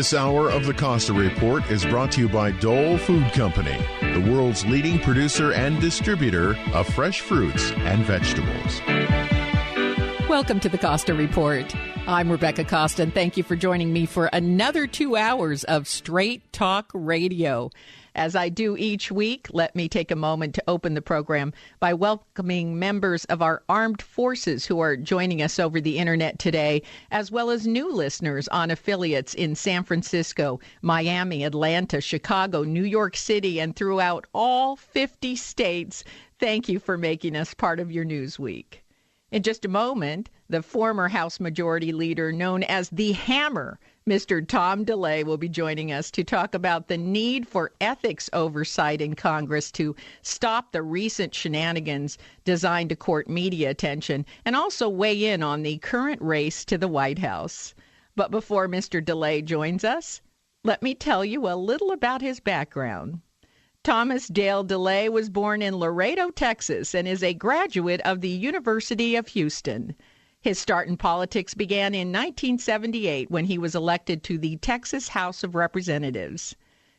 This hour of the Costa Report is brought to you by Dole Food Company, the world's leading producer and distributor of fresh fruits and vegetables. Welcome to the Costa Report. I'm Rebecca Costa, and thank you for joining me for another 2 hours of Straight Talk Radio. As I do each week, let me take a moment to open the program by welcoming members of our armed forces who are joining us over the internet today, as well as new listeners on affiliates in San Francisco, Miami, Atlanta, Chicago, New York City, and throughout all 50 states. Thank you for making us part of your news week. In just a moment, the former House Majority Leader known as the Hammer, Mr. Tom DeLay, will be joining us to talk about the need for ethics oversight in Congress to stop the recent shenanigans designed to court media attention and also weigh in on the current race to the White House. But before Mr. DeLay joins us, let me tell you a little about his background. Thomas Dale DeLay was born in Laredo, Texas, and is a graduate of the University of Houston. His start in politics began in 1978 when he was elected to the Texas House of Representatives.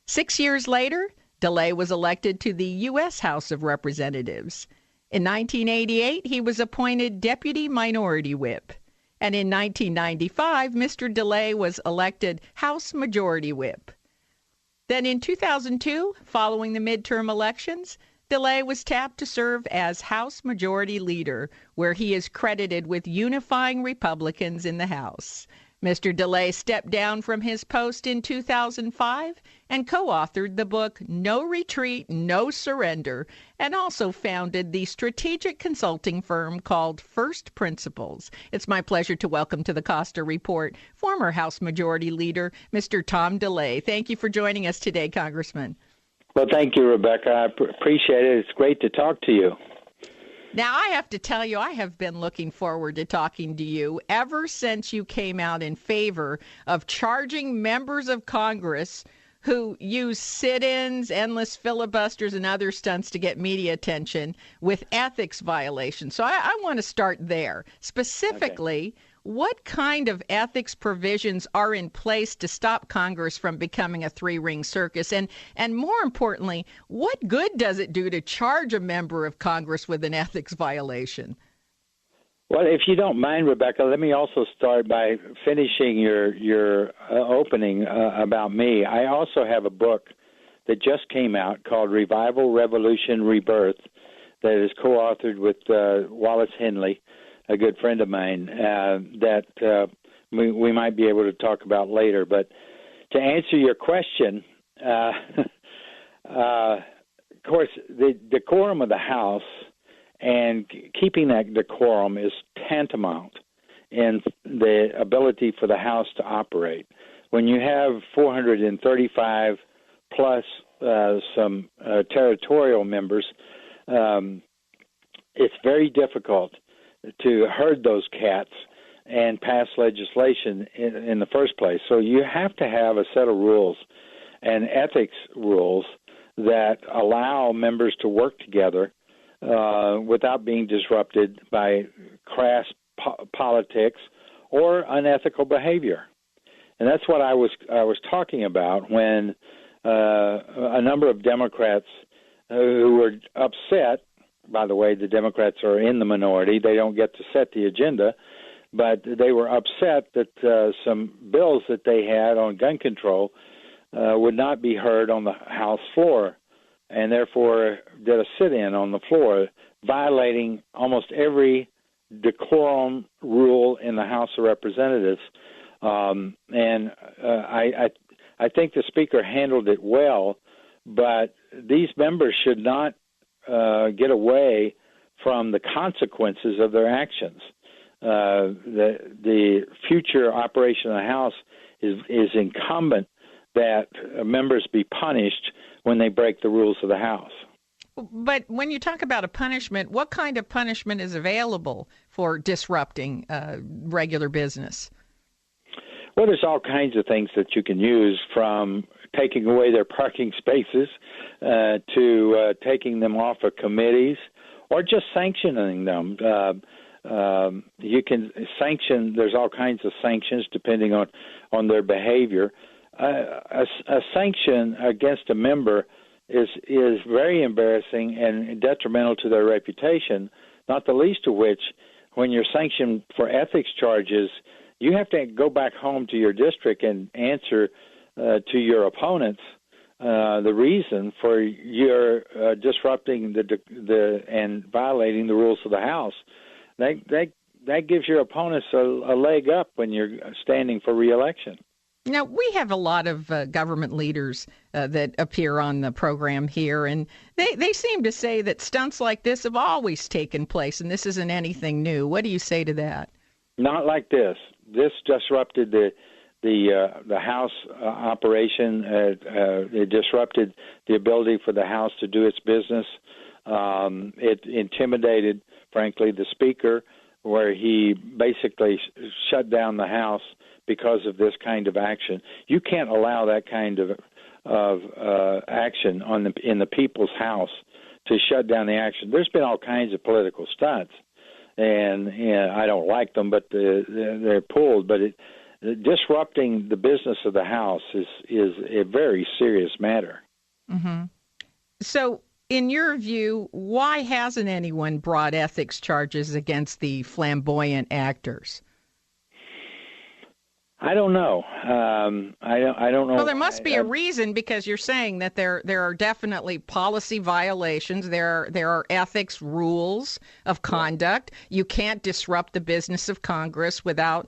6 years later, DeLay was elected to the U.S. House of Representatives. In 1988, he was appointed Deputy Minority Whip. And in 1995, Mr. DeLay was elected House Majority Whip. Then in 2002, following the midterm elections, DeLay was tapped to serve as House Majority Leader, where he is credited with unifying Republicans in the House. Mr. DeLay stepped down from his post in 2005 and co-authored the book No Retreat, No Surrender, and also founded the strategic consulting firm called First Principles. It's my pleasure to welcome to the Costa Report former House Majority Leader, Mr. Tom DeLay. Thank you for joining us today, Congressman. Well, thank you, Rebecca. I appreciate it. It's great to talk to you. Now, I have to tell you, I have been looking forward to talking to you ever since you came out in favor of charging members of Congress who use sit-ins, endless filibusters, and other stunts to get media attention with ethics violations. So I want to start there. Specifically, what kind of ethics provisions are in place to stop Congress from becoming a three-ring circus? And more importantly, what good does it do to charge a member of Congress with an ethics violation? Well, if you don't mind, Rebecca, let me also start by finishing your opening about me. I also have a book that just came out called Revival, Revolution, Rebirth that is co-authored with Wallace Henley, a good friend of mine, that we might be able to talk about later. But to answer your question, of course, the decorum of the House and keeping that decorum is tantamount in the ability for the House to operate. When you have 435 plus some territorial members, it's very difficult to herd those cats and pass legislation in the first place. So you have to have a set of rules and ethics rules that allow members to work together without being disrupted by crass politics or unethical behavior. And that's what I was talking about when a number of Democrats who were upset. By the way, the Democrats are in the minority. They don't get to set the agenda, but they were upset that some bills that they had on gun control would not be heard on the House floor, and therefore did a sit-in on the floor, violating almost every decorum rule in the House of Representatives. And I think the Speaker handled it well, but these members should not get away from the consequences of their actions. The future operation of the House is incumbent that members be punished when they break the rules of the House. But when you talk about a punishment, what kind of punishment is available for disrupting regular business? Well, there's all kinds of things that you can use, from taking away their parking spaces to taking them off of committees, or just sanctioning them. You can sanction. There's all kinds of sanctions depending on their behavior. a sanction against a member is very embarrassing and detrimental to their reputation, not the least of which, when you're sanctioned for ethics charges, you have to go back home to your district and answer to your opponents the reason for your disrupting the and violating the rules of the House. That gives your opponents a leg up when you're standing for re-election. Now, we have a lot of government leaders that appear on the program here, and they seem to say that stunts like this have always taken place, and this isn't anything new. What do you say to that? Not like this. This disrupted the House operation. It disrupted the ability for the House to do its business. It intimidated, frankly, the Speaker, where he basically shut down the House because of this kind of action. You can't allow that kind of action in the People's House to shut down the action. There's been all kinds of political stunts, and I don't like them, but they're pulled. But disrupting the business of the House is a very serious matter. Mm-hmm. So, in your view, why hasn't anyone brought ethics charges against the flamboyant actors? I don't know. I don't know. Well, there must be a reason, because you're saying that there are definitely policy violations. There are ethics rules of conduct. You can't disrupt the business of Congress without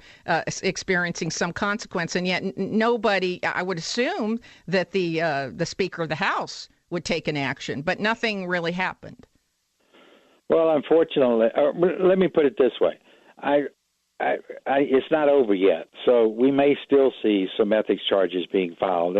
experiencing some consequence. And yet nobody, I would assume that the Speaker of the House would take an action, but nothing really happened. Well, unfortunately, let me put it this way. It's not over yet, so we may still see some ethics charges being filed.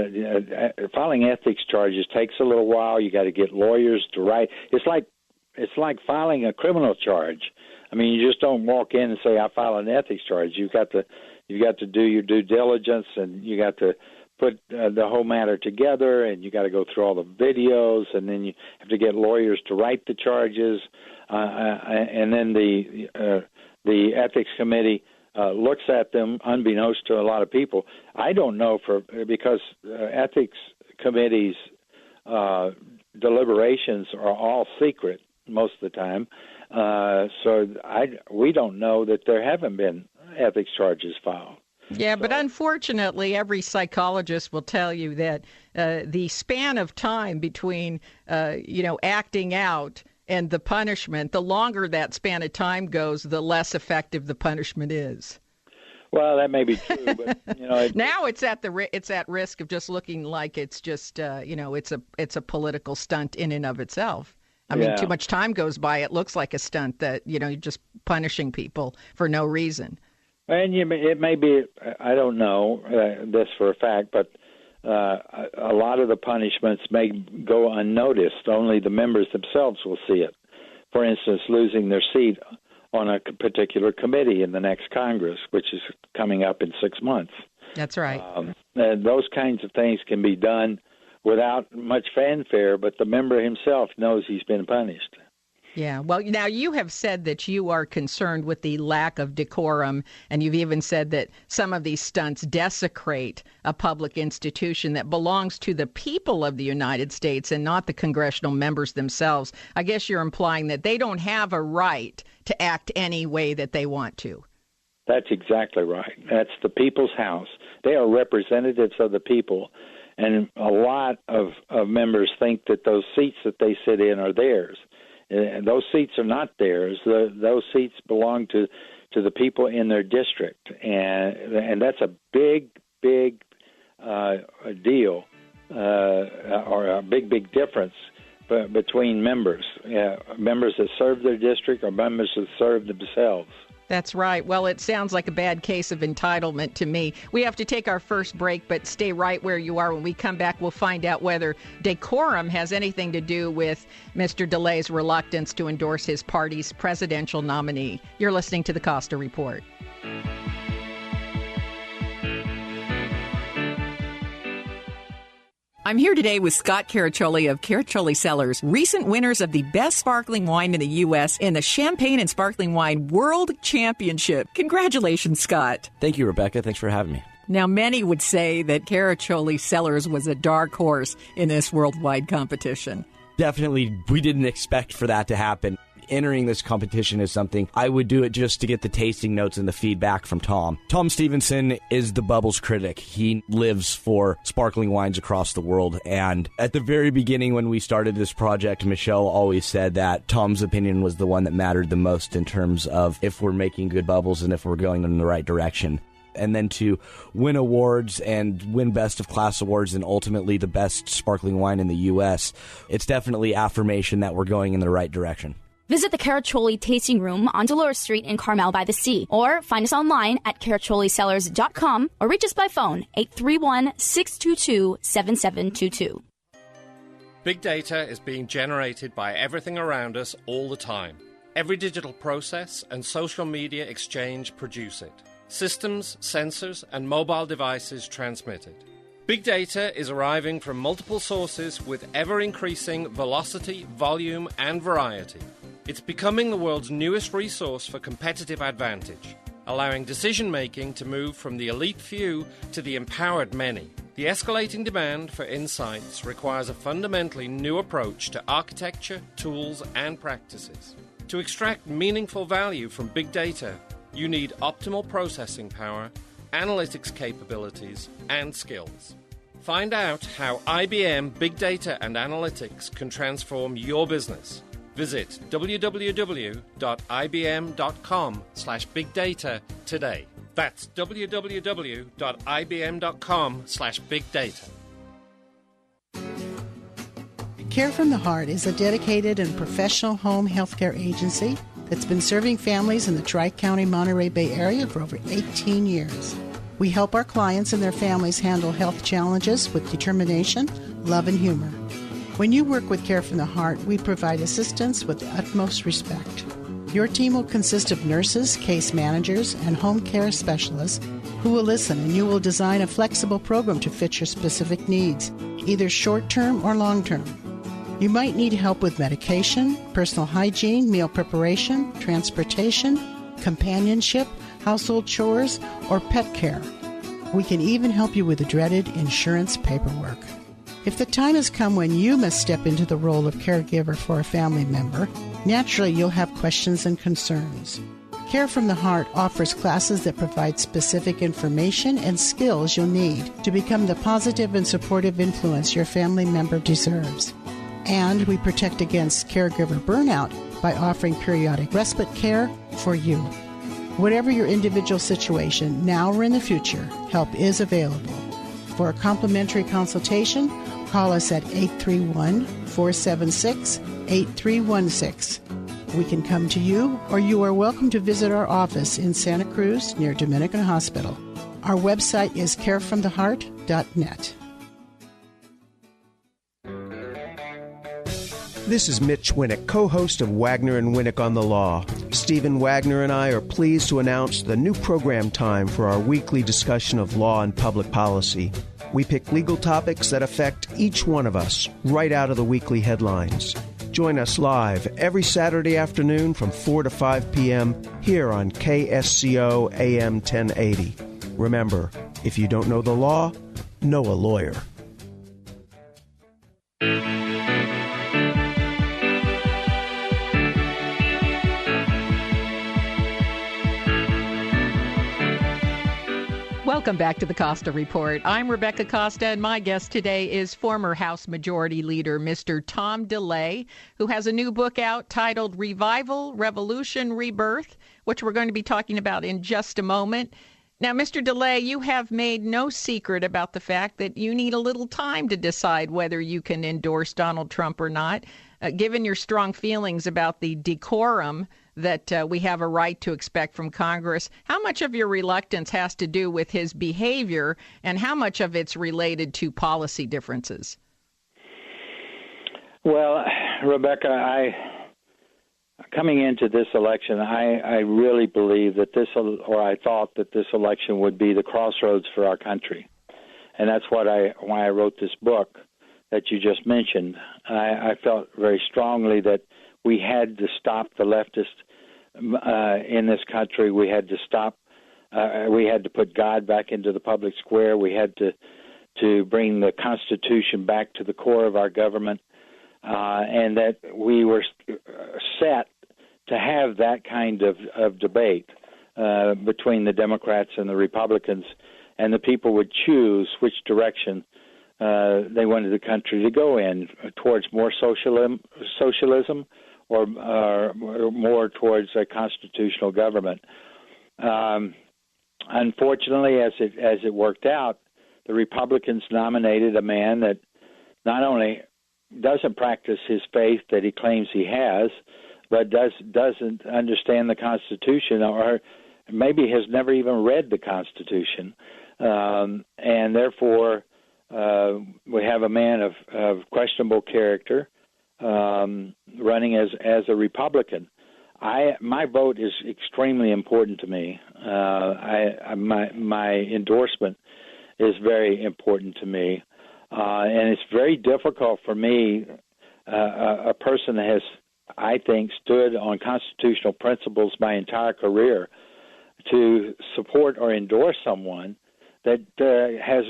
Filing ethics charges takes a little while. You got to get lawyers to write. It's like filing a criminal charge. I mean, you just don't walk in and say, "I file an ethics charge." You got to do your due diligence, and you got to put the whole matter together, and you got to go through all the videos, and then you have to get lawyers to write the charges, and then the ethics committee looks at them, unbeknownst to a lot of people. I don't know because ethics committees' deliberations are all secret most of the time. So we don't know that there haven't been ethics charges filed. Yeah, but unfortunately, every psychologist will tell you that the span of time between, acting out and the punishment, the longer that span of time goes, the less effective the punishment is. Well, that may be true, but now it's at risk of just looking like it's just it's a political stunt in and of itself. I mean, too much time goes by, it looks like a stunt that you're just punishing people for no reason. And it may be, I don't know this for a fact, but a lot of the punishments may go unnoticed. Only the members themselves will see it. For instance, losing their seat on a particular committee in the next Congress, which is coming up in 6 months. That's right. And those kinds of things can be done without much fanfare, but the member himself knows he's been punished. Yeah. Well, now you have said that you are concerned with the lack of decorum, and you've even said that some of these stunts desecrate a public institution that belongs to the people of the United States and not the congressional members themselves. I guess you're implying that they don't have a right to act any way that they want to. That's exactly right. That's the People's House. They are representatives of the people, and a lot of members think that those seats that they sit in are theirs. And those seats are not theirs. Those seats belong to the people in their district, and that's a big deal, or a big difference between members. Members that serve their district or members that serve themselves. That's right. Well, it sounds like a bad case of entitlement to me. We have to take our first break, but stay right where you are. When we come back, we'll find out whether decorum has anything to do with Mr. DeLay's reluctance to endorse his party's presidential nominee. You're listening to the Costa Report. I'm here today with Scott Caraccioli of Caraccioli Cellars, recent winners of the best sparkling wine in the U.S. in the Champagne and Sparkling Wine World Championship. Congratulations, Scott. Thank you, Rebecca. Thanks for having me. Now, many would say that Caraccioli Cellars was a dark horse in this worldwide competition. Definitely, we didn't expect for that to happen. Entering this competition is something I would do it just to get the tasting notes and the feedback from Tom. Tom Stevenson is the bubbles critic. He lives for sparkling wines across the world. And at the very beginning when we started this project, Michelle always said that Tom's opinion was the one that mattered the most in terms of if we're making good bubbles and if we're going in the right direction. And then to win awards and win Best of Class awards and ultimately the best sparkling wine in the U.S., it's definitely affirmation that we're going in the right direction. Visit the Caraccioli Tasting Room on Dolores Street in Carmel by the Sea, or find us online at caracciolicellars.com or reach us by phone 831-622-7722. Big data is being generated by everything around us all the time. Every digital process and social media exchange produce it. Systems, sensors, and mobile devices transmit it. Big data is arriving from multiple sources with ever-increasing velocity, volume, and variety. It's becoming the world's newest resource for competitive advantage, allowing decision-making to move from the elite few to the empowered many. The escalating demand for insights requires a fundamentally new approach to architecture, tools, and practices. To extract meaningful value from big data, you need optimal processing power, analytics capabilities, and skills. Find out how IBM Big Data and Analytics can transform your business. Visit www.ibm.com/bigdata today. That's www.ibm.com/bigdata. Care from the Heart is a dedicated and professional home healthcare agency that's been serving families in the Tri-County Monterey Bay area for over 18 years. We help our clients and their families handle health challenges with determination, love, and humor. When you work with Care from the Heart, we provide assistance with the utmost respect. Your team will consist of nurses, case managers, and home care specialists who will listen, and you will design a flexible program to fit your specific needs, either short-term or long-term. You might need help with medication, personal hygiene, meal preparation, transportation, companionship, household chores, or pet care. We can even help you with the dreaded insurance paperwork. If the time has come when you must step into the role of caregiver for a family member, naturally you'll have questions and concerns. Care from the Heart offers classes that provide specific information and skills you'll need to become the positive and supportive influence your family member deserves. And we protect against caregiver burnout by offering periodic respite care for you. Whatever your individual situation, now or in the future, help is available. For a complimentary consultation, call us at 831-476-8316. We can come to you, or you are welcome to visit our office in Santa Cruz near Dominican Hospital. Our website is carefromtheheart.net. This is Mitch Winnick, co-host of Wagner and Winnick on the Law. Stephen Wagner and I are pleased to announce the new program time for our weekly discussion of law and public policy. We pick legal topics that affect each one of us right out of the weekly headlines. Join us live every Saturday afternoon from 4 to 5 p.m. here on KSCO AM 1080. Remember, if you don't know the law, know a lawyer. Welcome back to the Costa Report. I'm Rebecca Costa, and my guest today is former House Majority Leader Mr. Tom DeLay, who has a new book out titled Revival, Revolution, Rebirth, which we're going to be talking about in just a moment. Now, Mr. DeLay, you have made no secret about the fact that you need a little time to decide whether you can endorse Donald Trump or not, given your strong feelings about the decorum that we have a right to expect from Congress. How much of your reluctance has to do with his behavior, and how much of it's related to policy differences? Well, Rebecca, coming into this election, I really believe that I thought that this election would be the crossroads for our country. And that's why I wrote this book that you just mentioned. I felt very strongly that we had to stop the leftists in this country. We had to stop We had to put God back into the public square. We had to bring the Constitution back to the core of our government, and that we were set to have that kind of debate between the Democrats and the Republicans, and the people would choose which direction they wanted the country to go in, towards more socialism or more towards a constitutional government. Unfortunately, as it worked out, the Republicans nominated a man that not only doesn't practice his faith that he claims he has, but doesn't understand the Constitution, or maybe has never even read the Constitution, and therefore we have a man of questionable character running as a Republican. My vote is extremely important to me. My endorsement is very important to me, and it's very difficult for me, a person that has, I think, stood on constitutional principles my entire career, to support or endorse someone that has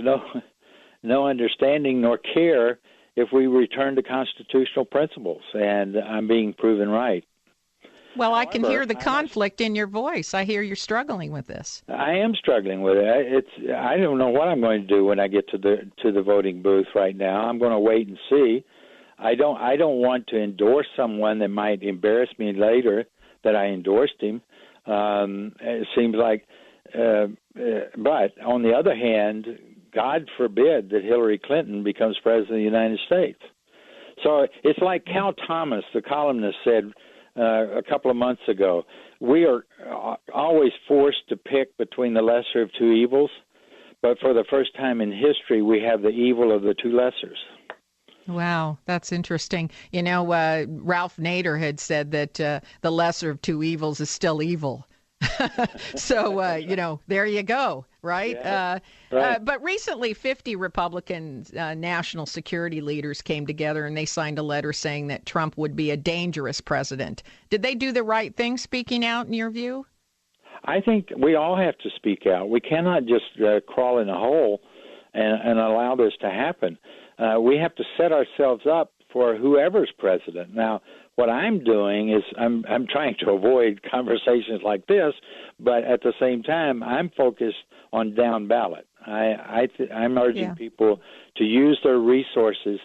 no understanding nor care if we return to constitutional principles, and I'm being proven right. Well, I can hear the conflict in your voice. I hear you're struggling with this. I am struggling with it. I don't know what I'm going to do when I get to the voting booth right now. I'm going to wait and see. I don't want to endorse someone that might embarrass me later that I endorsed him. It seems like, but on the other hand, God forbid that Hillary Clinton becomes president of the United States. So it's like Cal Thomas, the columnist, said a couple of months ago, we are always forced to pick between the lesser of two evils, but for the first time in history, we have the evil of the two lessers. Wow, that's interesting. You know, Ralph Nader had said that the lesser of two evils is still evil. So, there you go, right? Yeah, right. But recently, 50 Republican national security leaders came together and they signed a letter saying that Trump would be a dangerous president. Did they do the right thing speaking out, in your view? I think we all have to speak out. We cannot just crawl in a hole and allow this to happen. We have to set ourselves up for whoever's president. Now, what I'm doing is I'm trying to avoid conversations like this, but at the same time, I'm focused on down ballot. I'm urging people to use their resources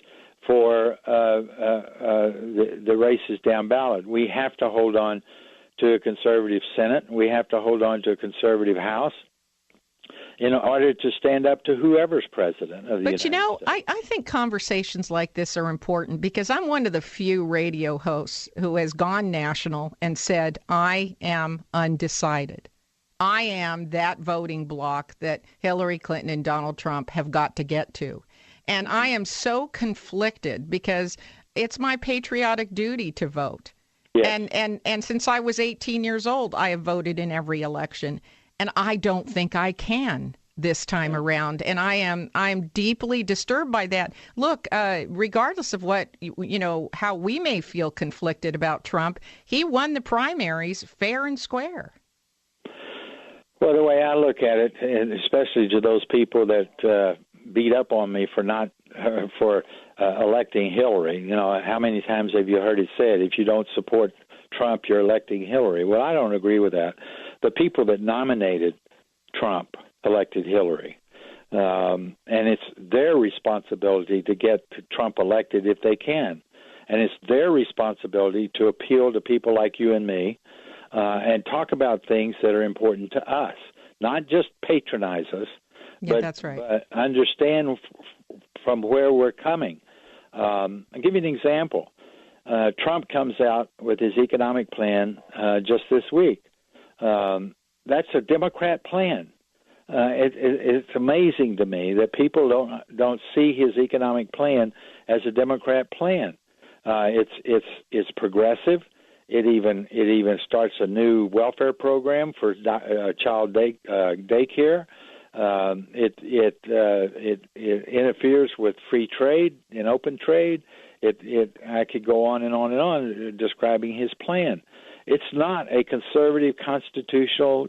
for the races down ballot. We have to hold on to a conservative Senate. We have to hold on to a conservative House in order to stand up to whoever's president of the United States. I think conversations like this are important because I'm one of the few radio hosts who has gone national and said, I am undecided. I am that voting bloc that Hillary Clinton and Donald Trump have got to get to. And I am so conflicted because it's my patriotic duty to vote. Yes. And since I was 18 years old, I have voted in every election. And I don't think I can this time around. And I'm deeply disturbed by that. Look, regardless of what, how we may feel conflicted about Trump, he won the primaries fair and square. Well, the way I look at it, and especially to those people that beat up on me for electing Hillary, how many times have you heard it said, if you don't support Trump, you're electing Hillary? Well, I don't agree with that. The people that nominated Trump elected Hillary. And it's their responsibility to get Trump elected if they can. And it's their responsibility to appeal to people like you and me and talk about things that are important to us, not just patronize us, that's right. but understand from where we're coming. I'll give you an example. Trump comes out with his economic plan just this week. That's a Democrat plan. It's amazing to me that people don't see his economic plan as a Democrat plan. It's progressive. It even starts a new welfare program for child daycare. It interferes with free trade and open trade. I could go on and on and on describing his plan. It's not a conservative constitutional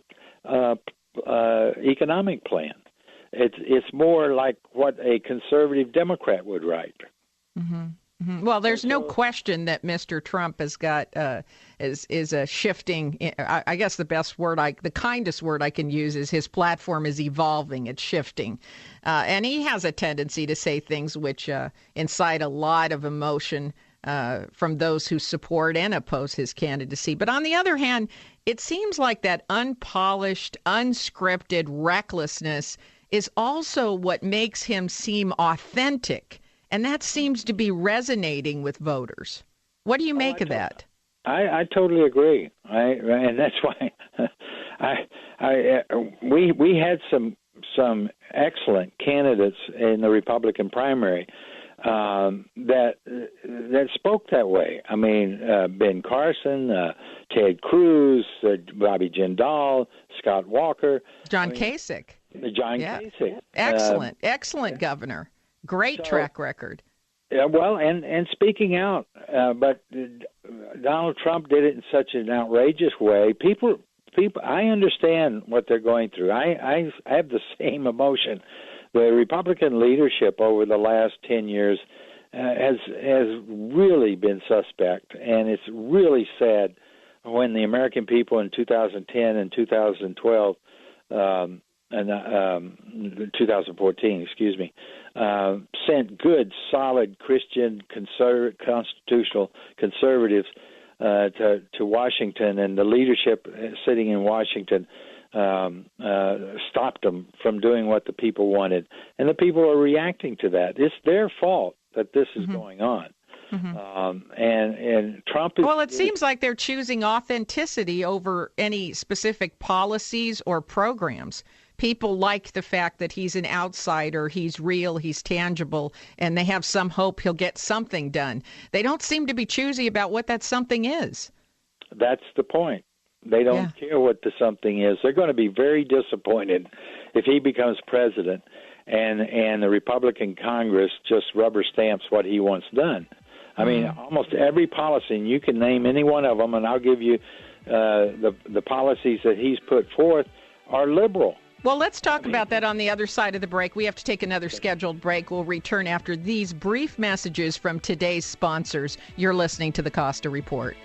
economic plan. It's more like what a conservative Democrat would write. Mm-hmm. Mm-hmm. Well, there's no question that Mr. Trump has got is a shifting. I guess the kindest word I can use is his platform is evolving. It's shifting, and he has a tendency to say things which incite a lot of emotion from those who support and oppose his candidacy. But on the other hand, it seems like that unpolished, unscripted recklessness is also what makes him seem authentic. And that seems to be resonating with voters. What do you make of that? I totally agree. And that's why we had some excellent candidates in the Republican primary that spoke that way. I mean, Ben Carson, Ted Cruz, Bobby Jindal, Scott Walker, John Kasich. Kasich. Excellent governor. Great track record. Well, and speaking out, but Donald Trump did it in such an outrageous way. People, I understand what they're going through. I have the same emotion. The Republican leadership over the last 10 years has really been suspect, and it's really sad when the American people in 2010 and 2012 and 2014, sent good, solid Christian constitutional conservatives to Washington, and the leadership sitting in Washington stopped them from doing what the people wanted. And the people are reacting to that. It's their fault that this is going on. Mm-hmm. And Trump is... Well, it seems like they're choosing authenticity over any specific policies or programs. People like the fact that he's an outsider, he's real, he's tangible, and they have some hope he'll get something done. They don't seem to be choosy about what that something is. That's the point. They don't care what the something is. They're going to be very disappointed if he becomes president and the Republican Congress just rubber stamps what he wants done. I mean, almost every policy, and you can name any one of them, and I'll give you the policies that he's put forth are liberal. Well, let's talk about that on the other side of the break. We have to take another scheduled break. We'll return after these brief messages from today's sponsors. You're listening to the Costa Report.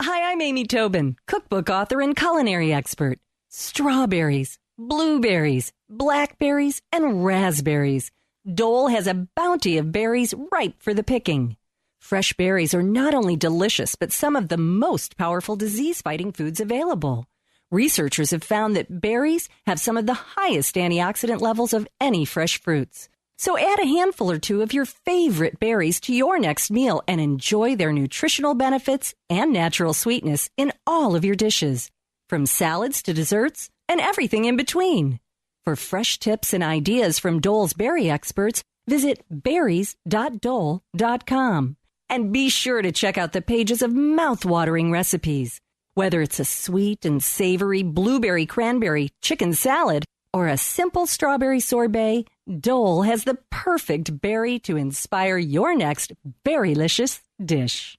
Hi, I'm Amy Tobin, cookbook author and culinary expert. Strawberries, blueberries, blackberries, and raspberries. Dole has a bounty of berries ripe for the picking. Fresh berries are not only delicious, but some of the most powerful disease-fighting foods available. Researchers have found that berries have some of the highest antioxidant levels of any fresh fruits. So add a handful or two of your favorite berries to your next meal and enjoy their nutritional benefits and natural sweetness in all of your dishes, from salads to desserts and everything in between. For fresh tips and ideas from Dole's berry experts, visit berries.dole.com. And be sure to check out the pages of mouth-watering recipes. Whether it's a sweet and savory blueberry cranberry chicken salad or a simple strawberry sorbet, Dole has the perfect berry to inspire your next berrylicious dish.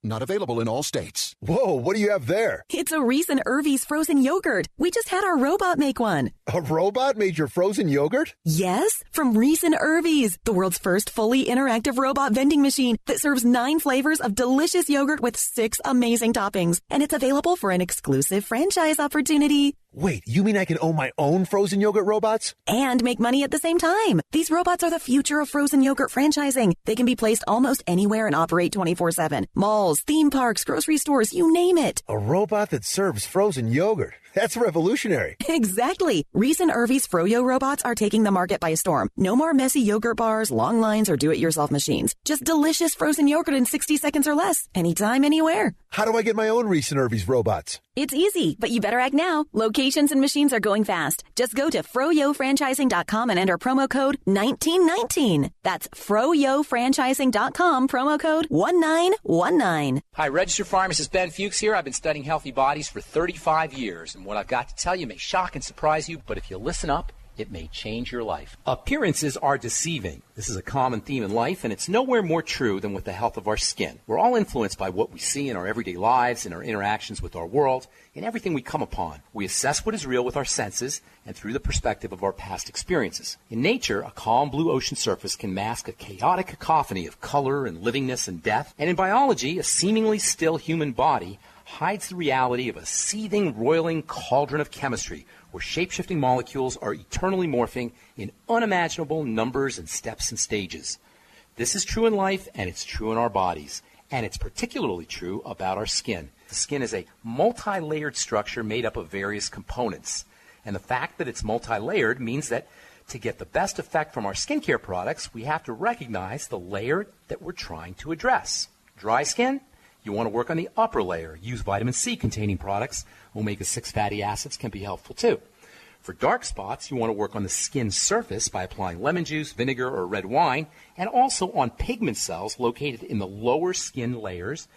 Not available in all states. Whoa, what do you have there? It's a Reese and Irvy's frozen yogurt. We just had our robot make one. A robot made your frozen yogurt? Yes, from Reese and Irvy's, the world's first fully interactive robot vending machine that serves 9 flavors of delicious yogurt with 6 amazing toppings. And it's available for an exclusive franchise opportunity. Wait, you mean I can own my own frozen yogurt robots? And make money at the same time. These robots are the future of frozen yogurt franchising. They can be placed almost anywhere and operate 24/7. Malls, theme parks, grocery stores, you name it. A robot that serves frozen yogurt. That's revolutionary. Exactly. Reese and Irvy's Froyo robots are taking the market by storm. No more messy yogurt bars, long lines, or do-it-yourself machines. Just delicious frozen yogurt in 60 seconds or less. Anytime, anywhere. How do I get my own Reese and Irvy's robots? It's easy, but you better act now. Locations and machines are going fast. Just go to froyofranchising.com and enter promo code 1919. That's froyofranchising.com, promo code 1919. Hi, registered pharmacist Ben Fuchs here. I've been studying healthy bodies for 35 years, and what I've got to tell you may shock and surprise you, but if you listen up, it may change your life. Appearances are deceiving. This is a common theme in life, and it's nowhere more true than with the health of our skin. We're all influenced by what we see in our everyday lives, in our interactions with our world, in everything we come upon. We assess what is real with our senses and through the perspective of our past experiences. In nature, a calm blue ocean surface can mask a chaotic cacophony of color and livingness and death. And in biology, a seemingly still human body hides the reality of a seething, roiling cauldron of chemistry where shape-shifting molecules are eternally morphing in unimaginable numbers and steps and stages. This is true in life, and it's true in our bodies. And it's particularly true about our skin. The skin is a multi-layered structure made up of various components. And the fact that it's multi-layered means that to get the best effect from our skincare products, we have to recognize the layer that we're trying to address. Dry skin? You want to work on the upper layer. Use vitamin C containing products. Omega-6 fatty acids can be helpful too. For dark spots, you want to work on the skin surface by applying lemon juice, vinegar, or red wine, and also on pigment cells located in the lower skin layers,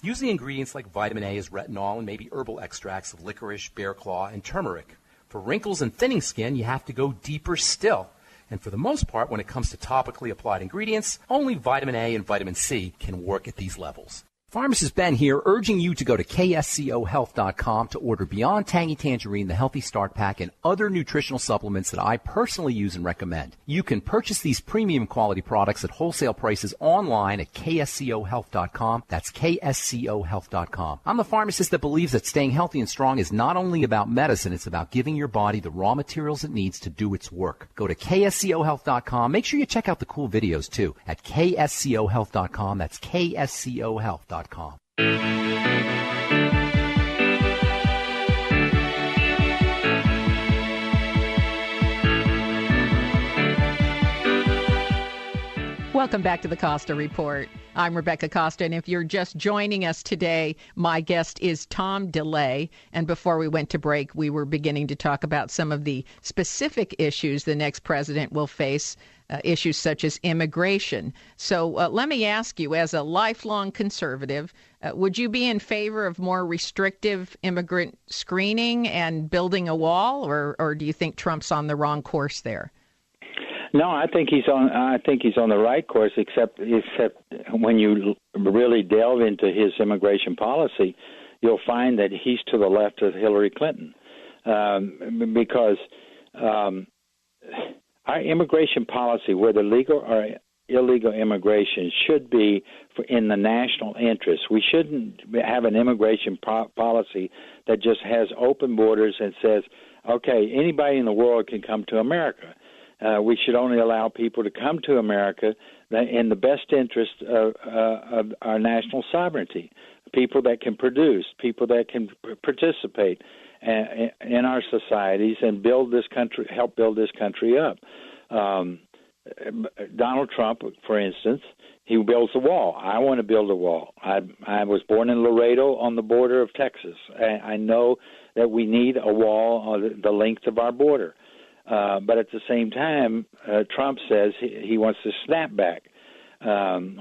using ingredients like vitamin A as retinol and maybe herbal extracts of licorice, bear claw, and turmeric. For wrinkles and thinning skin, you have to go deeper still. And for the most part, when it comes to topically applied ingredients, only vitamin A and vitamin C can work at these levels. Pharmacist Ben here, urging you to go to kscohealth.com to order Beyond Tangy Tangerine, the Healthy Start Pack, and other nutritional supplements that I personally use and recommend. You can purchase these premium quality products at wholesale prices online at kscohealth.com. That's kscohealth.com. I'm the pharmacist that believes that staying healthy and strong is not only about medicine, it's about giving your body the raw materials it needs to do its work. Go to kscohealth.com. Make sure you check out the cool videos, too, at kscohealth.com. That's kscohealth.com. Welcome back to the Costa Report. I'm Rebecca Costa, and if you're just joining us today, my guest is Tom DeLay. And before we went to break, we were beginning to talk about some of the specific issues the next president will face, issues such as immigration. So let me ask you, as a lifelong conservative, would you be in favor of more restrictive immigrant screening and building a wall, or do you think Trump's on the wrong course there? No, I think he's on the right course, except when you really delve into his immigration policy, you'll find that he's to the left of Hillary Clinton, because our immigration policy, whether legal or illegal immigration, should be in the national interest. We shouldn't have an immigration policy that just has open borders and says, okay, anybody in the world can come to America. We should only allow people to come to America in the best interest of our national sovereignty, people that can produce, people that can participate in our societies and build this country, help build this country up. Donald Trump, for instance, he builds a wall. I want to build a wall. I was born in Laredo on the border of Texas. I know that we need a wall on the length of our border. But at the same time, Trump says he wants to snap back,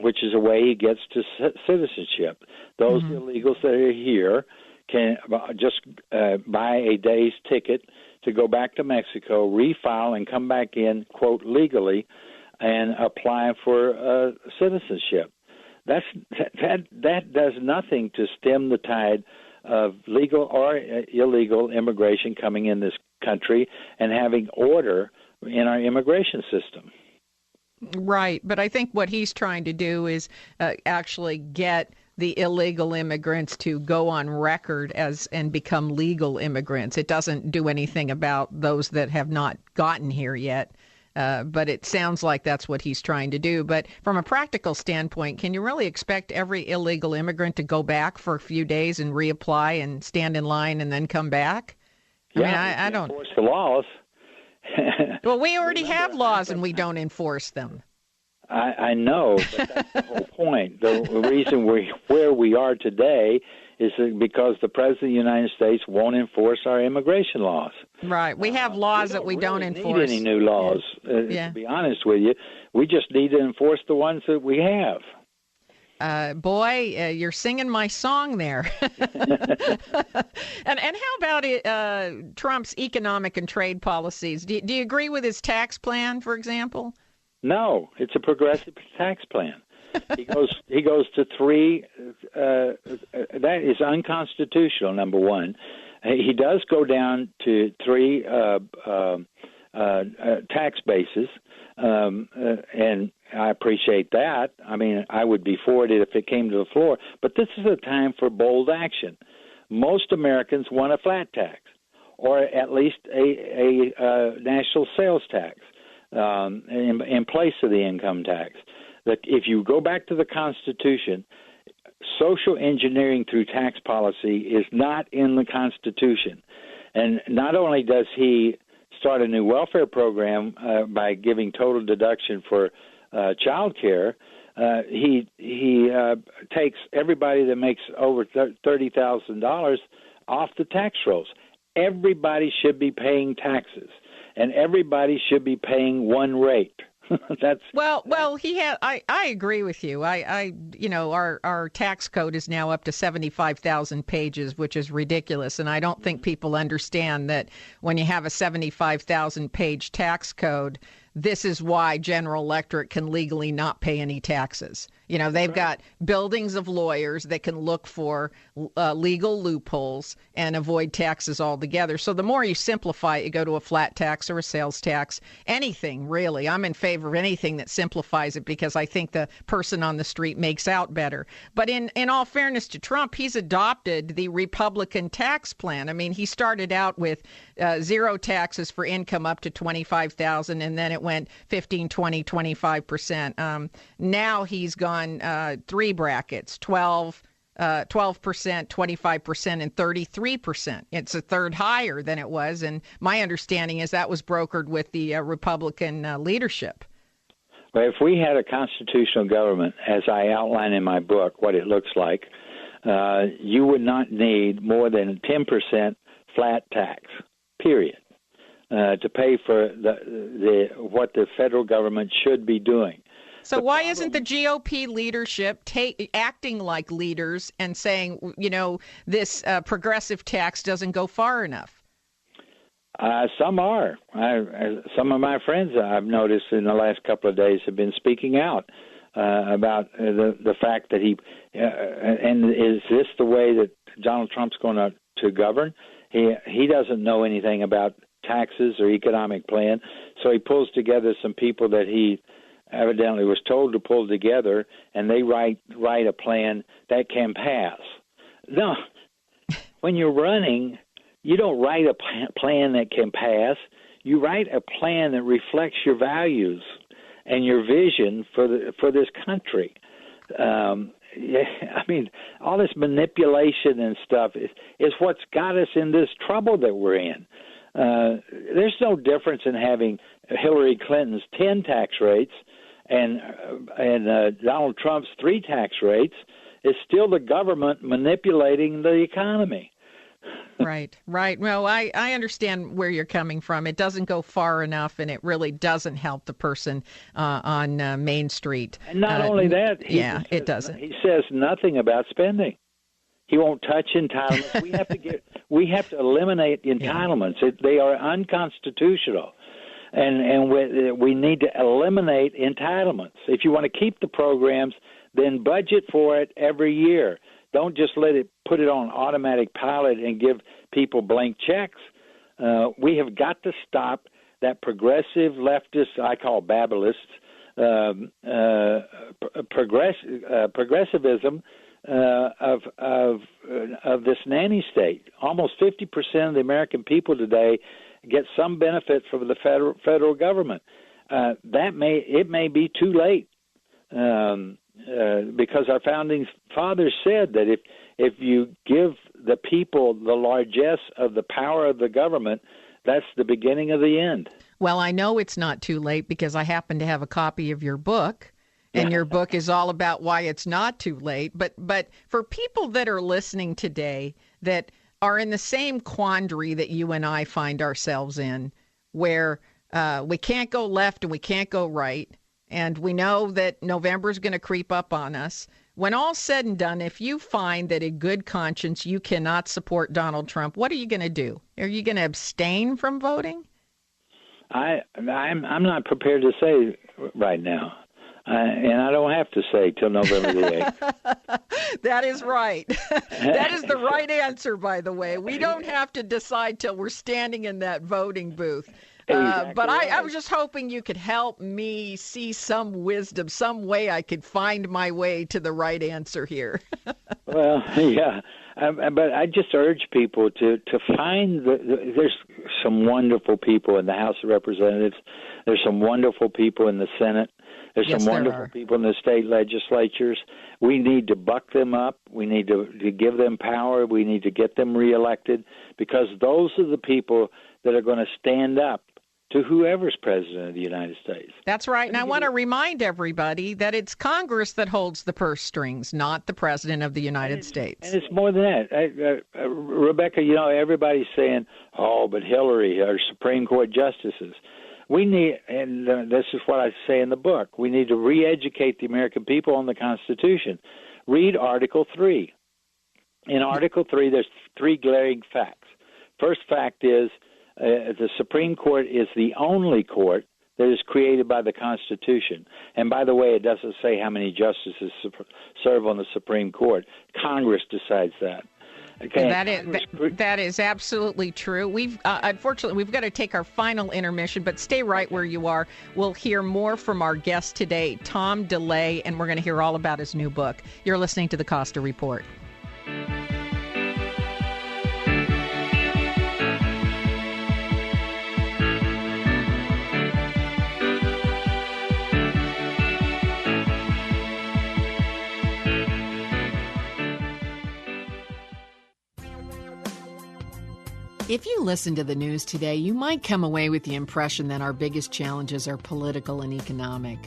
which is a way he gets to citizenship. Those illegals that are here can just buy a day's ticket to go back to Mexico, refile, and come back in, quote, legally, and apply for citizenship. That does nothing to stem the tide of legal or illegal immigration coming in this country and having order in our immigration system. Right, but I think what he's trying to do is actually get the illegal immigrants to go on record and become legal immigrants. It doesn't do anything about those that have not gotten here yet. But it sounds like that's what he's trying to do. But from a practical standpoint, can you really expect every illegal immigrant to go back for a few days and reapply and stand in line and then come back? I don't enforce the laws. Well, we already have laws and we don't enforce them. I know, but that's the whole point. The reason where we are today is because the President of the United States won't enforce our immigration laws. Right. We have laws that we don't enforce. We don't need any new laws, to be honest with you. We just need to enforce the ones that we have. Boy, you're singing my song there. And how about Trump's economic and trade policies? Do you agree with his tax plan, for example? No, it's a progressive tax plan. He goes to three. That is unconstitutional. Number one, he does go down to three tax bases, and I appreciate that. I mean, I would be for it if it came to the floor. But this is a time for bold action. Most Americans want a flat tax, or at least a national sales tax in place of the income tax. If you go back to the Constitution, social engineering through tax policy is not in the Constitution. And not only does he start a new welfare program by giving total deduction for child care, he takes everybody that makes over $30,000 off the tax rolls. Everybody should be paying taxes, and everybody should be paying one rate. Well, he had. I agree with you. Our tax code is now up to 75,000 pages, which is ridiculous, and I don't think people understand that when you have a 75,000 page tax code, this is why General Electric can legally not pay any taxes. You know, they've got buildings of lawyers that can look for legal loopholes and avoid taxes altogether. So the more you simplify it, you go to a flat tax or a sales tax, anything really. I'm in favor of anything that simplifies it because I think the person on the street makes out better. But in all fairness to Trump, he's adopted the Republican tax plan. I mean, he started out with zero taxes for income up to $25,000, and then it went 15, 20, 25%. Now he's gone three brackets, 12%, 25%, and 33%. It's a third higher than it was. And my understanding is that was brokered with the Republican leadership. Well, if we had a constitutional government, as I outline in my book, what it looks like, you would not need more than a 10% flat tax, period, to pay for what the federal government should be doing. So why isn't the GOP leadership acting like leaders and saying, this progressive tax doesn't go far enough? Some are. Some of my friends I've noticed in the last couple of days have been speaking out about the fact that and is this the way that Donald Trump's going to govern? He doesn't know anything about taxes or economic plan, so he pulls together some people that he evidently was told to pull together, and they write a plan that can pass. No, when you're running, you don't write a plan that can pass. You write a plan that reflects your values and your vision for this country. I mean, all this manipulation and stuff is what's got us in this trouble that we're in. There's no difference in having Hillary Clinton's 10 tax rates and Donald Trump's 3 tax rates. It's still the government manipulating the economy. Right. Well, I understand where you're coming from. It doesn't go far enough, and it really doesn't help the person on Main Street. And not only that, it doesn't. He says nothing about spending. He won't touch entitlements. We have to eliminate entitlements. They are unconstitutional. And we need to eliminate entitlements. If you want to keep the programs, then budget for it every year. Don't just put it on automatic pilot and give people blank checks. We have got to stop that progressive leftist, I call Babylist, progressivism of this nanny state. Almost 50% of the American people today get some benefit from the federal government. It may be too late because our founding fathers said that if you give the people the largesse of the power of the government, that's the beginning of the end. Well, I know it's not too late because I happen to have a copy of your book. And your book is all about why it's not too late. But for people that are listening today that are in the same quandary that you and I find ourselves in, where we can't go left and we can't go right, and we know that November is going to creep up on us, when all's said and done, if you find that in good conscience you cannot support Donald Trump, what are you going to do? Are you going to abstain from voting? I'm not prepared to say right now. And I don't have to say till November the 8th. That is right. That is the right answer, by the way. We don't have to decide till we're standing in that voting booth. Exactly But right. I was just hoping you could help me see some wisdom, some way I could find my way to the right answer here. Well, yeah. But I just urge people to find there's some wonderful people in the House of Representatives. There's some wonderful people in the Senate. There's Yes, some there wonderful are. people in the state legislatures. We need to buck them up. We need to give them power. We need to get them reelected, because those are the people that are going to stand up to whoever's president of the United States. That's right. And I want to remind everybody that it's Congress that holds the purse strings, not the President of the United States. And it's more than that. Rebecca, everybody's saying, oh, but Hillary, our Supreme Court justices. We need, and this is what I say in the book, we need to re-educate the American people on the Constitution. Read Article 3. In Article 3, there's 3 glaring facts. First fact is the Supreme Court is the only court that is created by the Constitution. And by the way, it doesn't say how many justices serve on the Supreme Court. Congress decides that. Okay. That is absolutely true. Unfortunately, we've got to take our final intermission, but stay right where you are. We'll hear more from our guest today, Tom DeLay, and we're going to hear all about his new book. You're listening to the Costa Report. If you listen to the news today, you might come away with the impression that our biggest challenges are political and economic.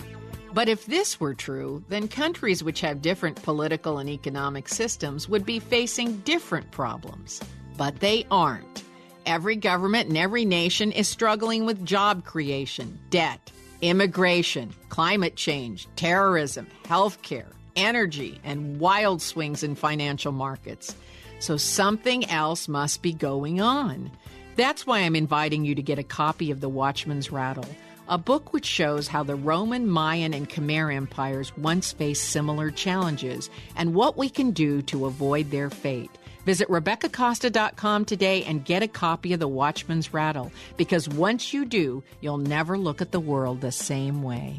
But if this were true, then countries which have different political and economic systems would be facing different problems. But they aren't. Every government and every nation is struggling with job creation, debt, immigration, climate change, terrorism, healthcare, energy, and wild swings in financial markets. So something else must be going on. That's why I'm inviting you to get a copy of The Watchman's Rattle, a book which shows how the Roman, Mayan, and Khmer empires once faced similar challenges and what we can do to avoid their fate. Visit RebeccaCosta.com today and get a copy of The Watchman's Rattle, because once you do, you'll never look at the world the same way.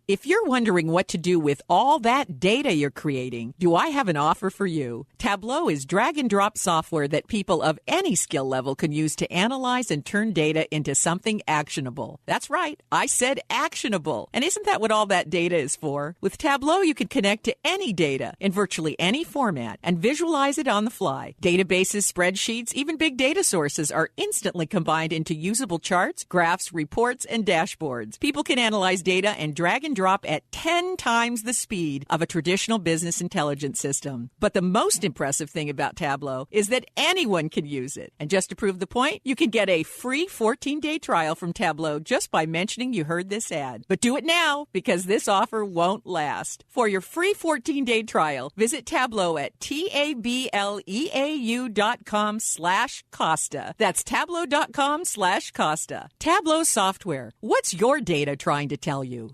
If you're wondering what to do with all that data you're creating, do I have an offer for you? Tableau is drag-and-drop software that people of any skill level can use to analyze and turn data into something actionable. That's right, I said actionable. And isn't that what all that data is for? With Tableau, you can connect to any data in virtually any format and visualize it on the fly. Databases, spreadsheets, even big data sources are instantly combined into usable charts, graphs, reports, and dashboards. People can analyze data and drag and drop at 10 times the speed of a traditional business intelligence system. But the most impressive thing about Tableau is that anyone can use it. And just to prove the point, you can get a free 14-day trial from Tableau just by mentioning you heard this ad. But do it now, because this offer won't last. For your free 14-day trial, visit Tableau at tableau.com/Costa. That's tableau.com/Costa. Tableau software. What's your data trying to tell you?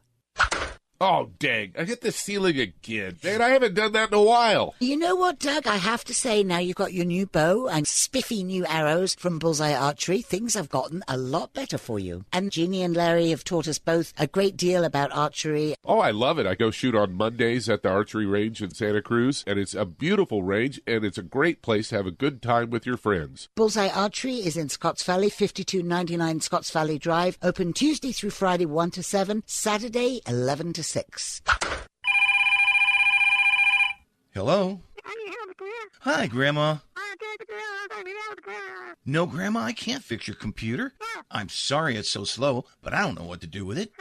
Oh, dang. I hit the ceiling again. Man, I haven't done that in a while. You know what, Doug? I have to say, now you've got your new bow and spiffy new arrows from Bullseye Archery, things have gotten a lot better for you. And Jeannie and Larry have taught us both a great deal about archery. Oh, I love it. I go shoot on Mondays at the archery range in Santa Cruz, and it's a beautiful range, and it's a great place to have a good time with your friends. Bullseye Archery is in Scotts Valley, 5299 Scotts Valley Drive, open Tuesday through Friday 1 to 7, Saturday 11 to 6. Hello? Hi, Grandma. No, Grandma, I can't fix your computer. I'm sorry it's so slow, but I don't know what to do with it.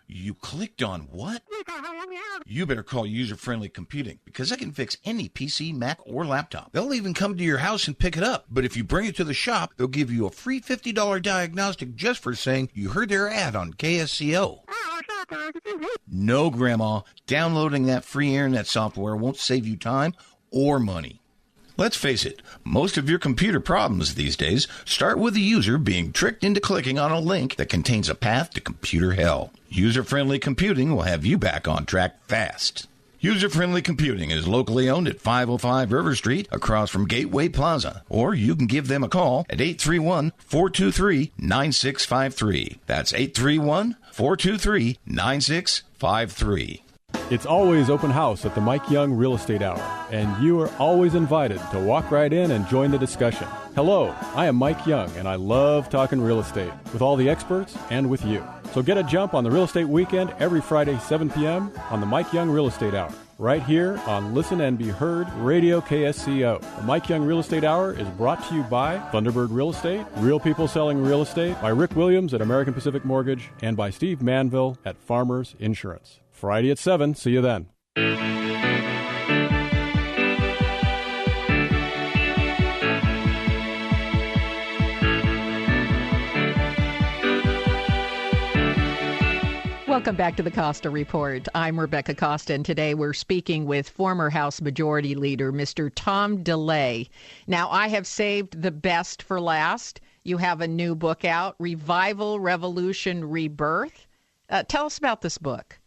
You clicked on what? You better call User-Friendly Computing because they can fix any PC, Mac, or laptop. They'll even come to your house and pick it up. But if you bring it to the shop, they'll give you a free $50 diagnostic just for saying you heard their ad on KSCO. No, Grandma. Downloading that free internet software won't save you time or money. Let's face it, most of your computer problems these days start with the user being tricked into clicking on a link that contains a path to computer hell. User-Friendly Computing will have you back on track fast. User-Friendly Computing is locally owned at 505 River Street across from Gateway Plaza. Or you can give them a call at 831-423-9653. That's 831-423-9653. It's always open house at the Mike Young Real Estate Hour, and you are always invited to walk right in and join the discussion. Hello, I am Mike Young, and I love talking real estate with all the experts and with you. So get a jump on the Real Estate Weekend every Friday, 7 p.m. on the Mike Young Real Estate Hour, right here on Listen and Be Heard Radio KSCO. The Mike Young Real Estate Hour is brought to you by Thunderbird Real Estate, Real People Selling Real Estate, by Rick Williams at American Pacific Mortgage, and by Steve Manville at Farmers Insurance. Friday at 7. See you then. Welcome back to the Costa Report. I'm Rebecca Costa, and today we're speaking with former House Majority Leader, Mr. Tom DeLay. Now, I have saved the best for last. You have a new book out, Revival, Revolution, Rebirth. Tell us about this book.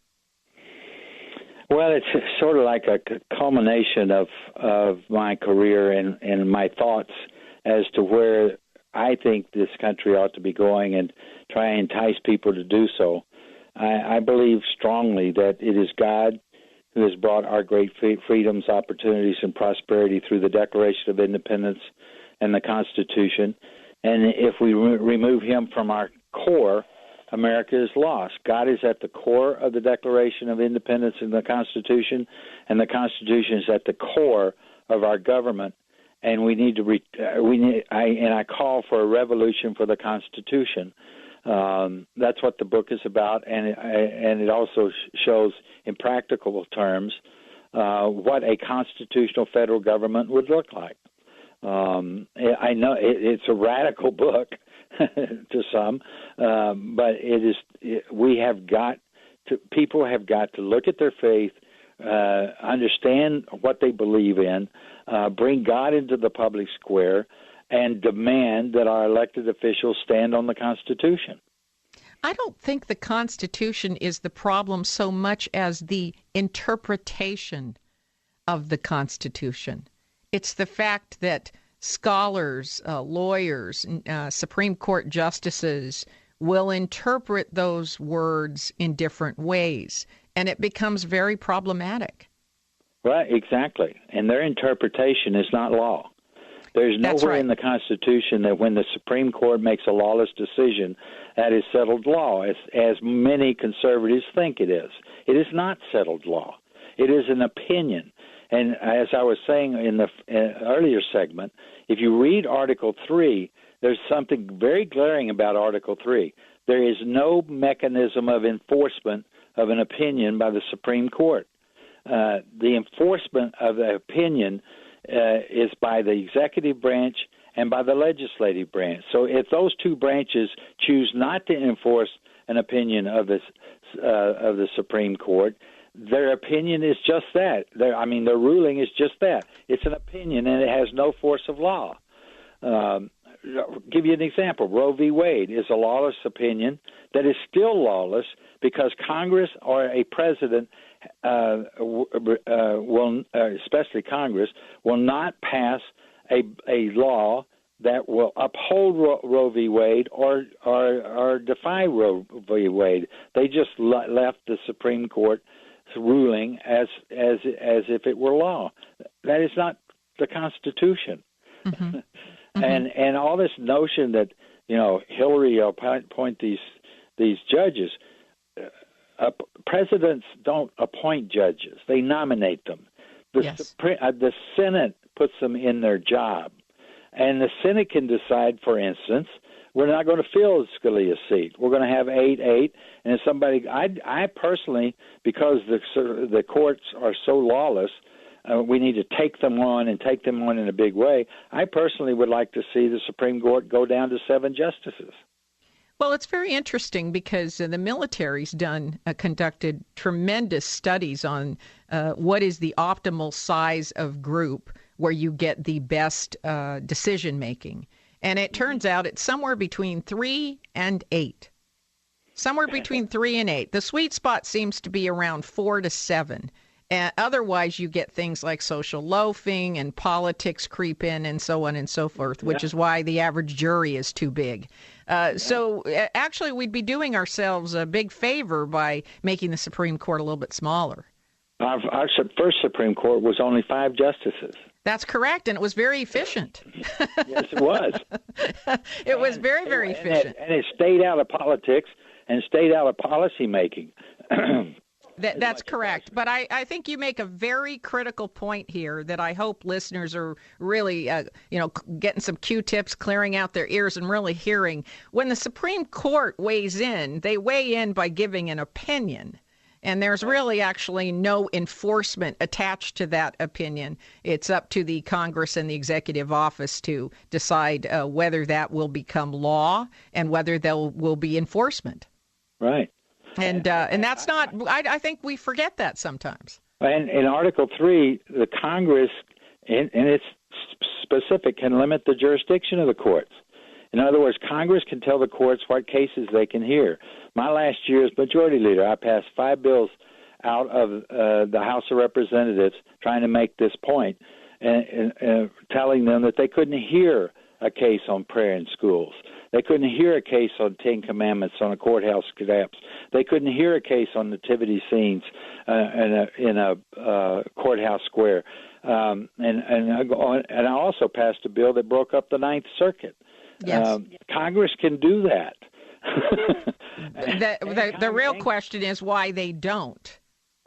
Well, it's sort of like a culmination of my career and my thoughts as to where I think this country ought to be going and try and entice people to do so. I believe strongly that it is God who has brought our great freedoms, opportunities, and prosperity through the Declaration of Independence and the Constitution. And if we remove him from our core, America is lost. God is at the core of the Declaration of Independence and the Constitution, and the Constitution is at the core of our government. And we need to I call for a revolution for the Constitution. That's what the book is about, and it also shows in practical terms what a constitutional federal government would look like. I know it's a radical book to some, but people have got to look at their faith, understand what they believe in, bring God into the public square, and demand that our elected officials stand on the Constitution. I don't think the Constitution is the problem so much as the interpretation of the Constitution. It's the fact that scholars, lawyers, Supreme Court justices will interpret those words in different ways, and it becomes very problematic. Right, exactly. And their interpretation is not law. There's nowhere in the Constitution that when the Supreme Court makes a lawless decision, that is settled law, as many conservatives think it is. It is not settled law. It is an opinion. And as I was saying in the earlier segment, if you read Article 3, there's something very glaring about Article 3. There is no mechanism of enforcement of an opinion by the Supreme Court. The enforcement of the opinion is by the executive branch and by the legislative branch. So if those two branches choose not to enforce an opinion of the Supreme Court, their opinion is just that. Their ruling is just that. It's an opinion, and it has no force of law. Give you an example. Roe v. Wade is a lawless opinion that is still lawless because Congress or a president especially Congress, will not pass a law that will uphold Roe v. Wade or defy Roe v. Wade. They just left the Supreme Court ruling as if it were law. That is not the Constitution. Mm-hmm. And all this notion that Hillary will appoint these judges. Presidents don't appoint judges; they nominate them. The Senate puts them in their job, and the Senate can decide, for instance, we're not going to fill Scalia's seat. We're going to have 8-8, and if somebody, I personally, because the courts are so lawless, we need to take them on and take them on in a big way. I personally would like to see the Supreme Court go down to 7 justices. Well, it's very interesting because the military's conducted tremendous studies on what is the optimal size of group where you get the best decision making. And it turns out it's somewhere between 3 and 8. Somewhere between 3 and 8. The sweet spot seems to be around 4 to 7. Otherwise, you get things like social loafing and politics creep in and so on and so forth, which is why the average jury is too big. So actually, we'd be doing ourselves a big favor by making the Supreme Court a little bit smaller. Our first Supreme Court was only 5 justices. That's correct, and it was very efficient. Yes, it was. It was very, very efficient. And it stayed out of politics and stayed out of policy making. That's correct. But I think you make a very critical point here that I hope listeners are really, getting some Q-tips, clearing out their ears and really hearing. When the Supreme Court weighs in, they weigh in by giving an opinion. And there's really actually no enforcement attached to that opinion. It's up to the Congress and the executive office to decide whether that will become law and whether there will be enforcement. Right. And that's not, I think we forget that sometimes. And in Article 3, the Congress, and it's specific, can limit the jurisdiction of the courts. In other words, Congress can tell the courts what cases they can hear. My last year as majority leader, I passed 5 bills out of the House of Representatives trying to make this point, and telling them that they couldn't hear a case on prayer in schools. They couldn't hear a case on 10 Commandments on a courthouse collapse. They couldn't hear a case on nativity scenes in a courthouse square. And I also passed a bill that broke up the Ninth Circuit. Yes. Congress can do that. The real question is why they don't.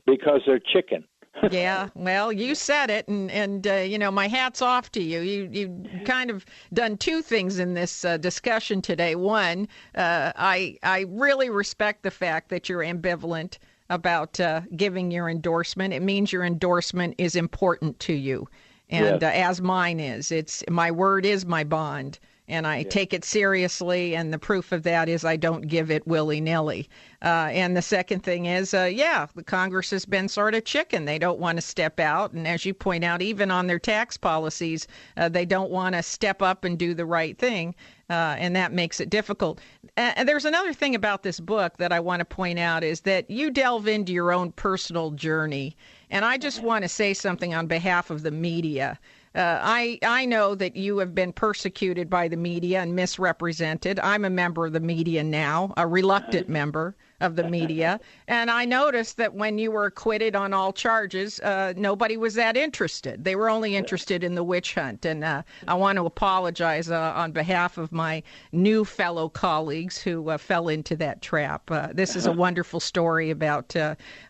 Because they're chicken. Yeah, well, you said it, and my hat's off to you. You kind of done 2 things in this discussion today. One, I really respect the fact that you're ambivalent about giving your endorsement. It means your endorsement is important to you, and as mine is. It's my word is my bond. And I take it seriously, and the proof of that is I don't give it willy-nilly. And the second thing is, the Congress has been sort of chicken. They don't want to step out. And as you point out, even on their tax policies, they don't want to step up and do the right thing. And that makes it difficult. And there's another thing about this book that I want to point out is that you delve into your own personal journey. And I just want to say something on behalf of the media. I know that you have been persecuted by the media and misrepresented. I'm a member of the media now, a reluctant member of the media. And I noticed that when you were acquitted on all charges, nobody was that interested. They were only interested in the witch hunt. And I want to apologize on behalf of my new fellow colleagues who fell into that trap. This is a wonderful story about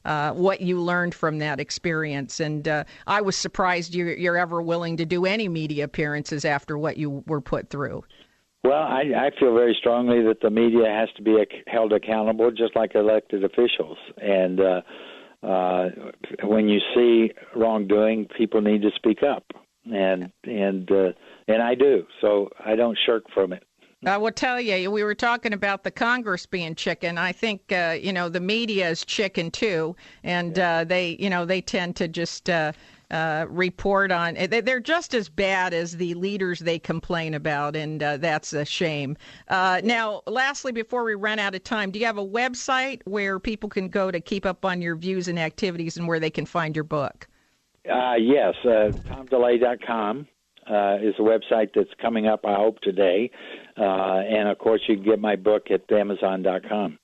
what you learned from that experience. And I was surprised you're ever willing to do any media appearances after what you were put through. Well, I feel very strongly that the media has to be held accountable, just like elected officials. And when you see wrongdoing, people need to speak up, and I do. So I don't shirk from it. I will tell you, we were talking about the Congress being chicken. I think the media is chicken too, and they tend to just report on. They're just as bad as the leaders they complain about, and that's a shame. Now, lastly, before we run out of time, do you have a website where people can go to keep up on your views and activities, and where they can find your book? Yes, TomDeLay.com. Is a website that's coming up, I hope, today. And, of course, you can get my book at Amazon.com.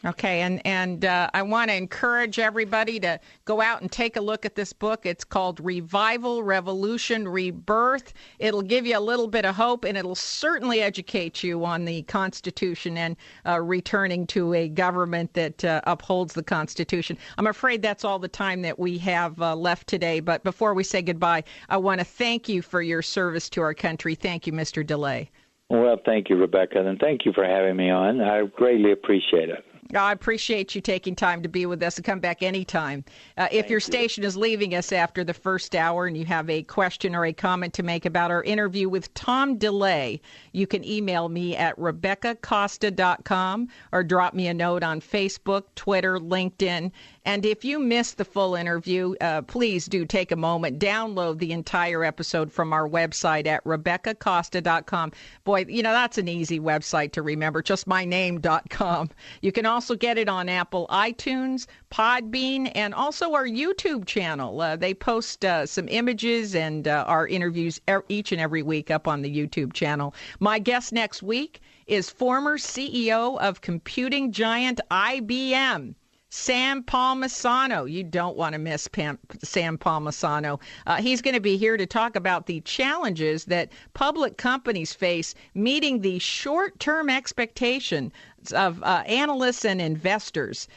Okay, and I want to encourage everybody to go out and take a look at this book. It's called Revival, Revolution, Rebirth. It'll give you a little bit of hope, and it'll certainly educate you on the Constitution and returning to a government that upholds the Constitution. I'm afraid that's all the time that we have left today, but before we say goodbye, I want to thank you for your service to our country. Thank you, Mr. DeLay. Well, thank you, Rebecca, and thank you for having me on. I greatly appreciate it. I appreciate you taking time to be with us and come back anytime. If your station is leaving us after the first hour and you have a question or a comment to make about our interview with Tom DeLay, you can email me at RebeccaCosta.com or drop me a note on Facebook, Twitter, LinkedIn. And if you missed the full interview, please do take a moment, download the entire episode from our website at RebeccaCosta.com. Boy, that's an easy website to remember, just myname.com. You can also get it on Apple iTunes, Podbean, and also our YouTube channel. They post some images and our interviews each and every week up on the YouTube channel. My guest next week is former CEO of computing giant IBM, Sam Palmisano. You don't want to miss Sam Palmisano. He's going to be here to talk about the challenges that public companies face meeting the short-term expectation of analysts and investors.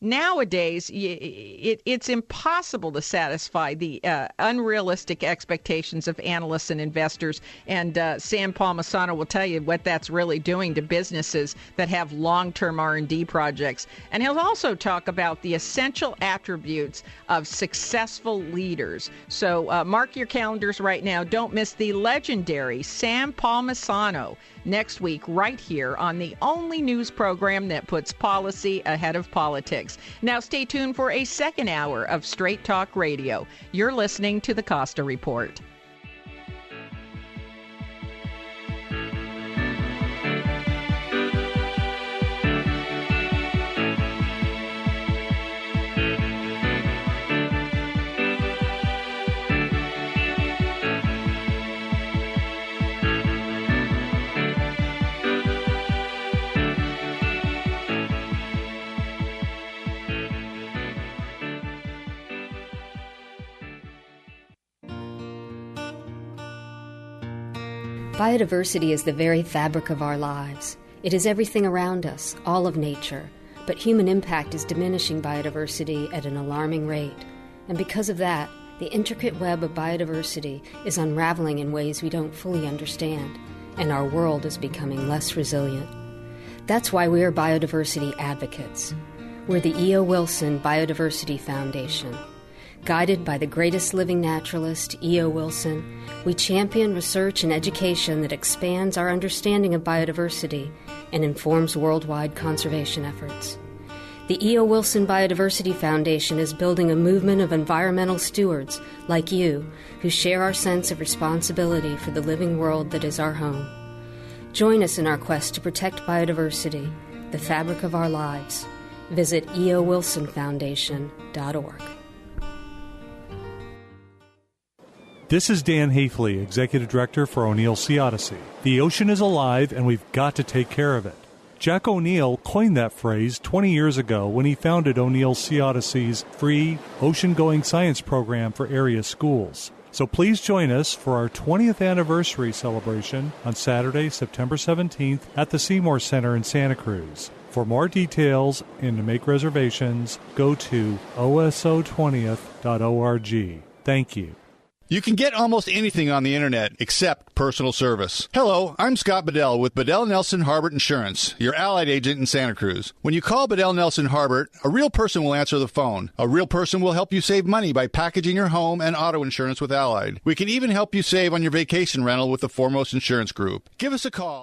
Nowadays it's impossible to satisfy the unrealistic expectations of analysts and investors. And Sam Palmisano will tell you what that's really doing to businesses that have long-term R&D projects. And he'll also talk about the essential attributes of successful leaders. So mark your calendars right now. Don't miss the legendary Sam Palmisano next week right here on the only news program that puts policy ahead of politics. Now stay tuned for a second hour of Straight Talk Radio. You're listening to the Costa Report. Biodiversity is the very fabric of our lives. It is everything around us, all of nature, but human impact is diminishing biodiversity at an alarming rate. And because of that, the intricate web of biodiversity is unraveling in ways we don't fully understand, and our world is becoming less resilient. That's why we are biodiversity advocates. We're the E.O. Wilson Biodiversity Foundation. Guided by the greatest living naturalist, E.O. Wilson, we champion research and education that expands our understanding of biodiversity and informs worldwide conservation efforts. The E.O. Wilson Biodiversity Foundation is building a movement of environmental stewards like you who share our sense of responsibility for the living world that is our home. Join us in our quest to protect biodiversity, the fabric of our lives. Visit eowilsonfoundation.org. This is Dan Hafley, Executive Director for O'Neill Sea Odyssey. The ocean is alive and we've got to take care of it. Jack O'Neill coined that phrase 20 years ago when he founded O'Neill Sea Odyssey's free ocean-going science program for area schools. So please join us for our 20th anniversary celebration on Saturday, September 17th at the Seymour Center in Santa Cruz. For more details and to make reservations, go to oso20th.org. Thank you. You can get almost anything on the internet except personal service. Hello, I'm Scott Bedell with Bedell Nelson Harbert Insurance, your Allied agent in Santa Cruz. When you call Bedell Nelson Harbert, a real person will answer the phone. A real person will help you save money by packaging your home and auto insurance with Allied. We can even help you save on your vacation rental with the Foremost Insurance Group. Give us a call.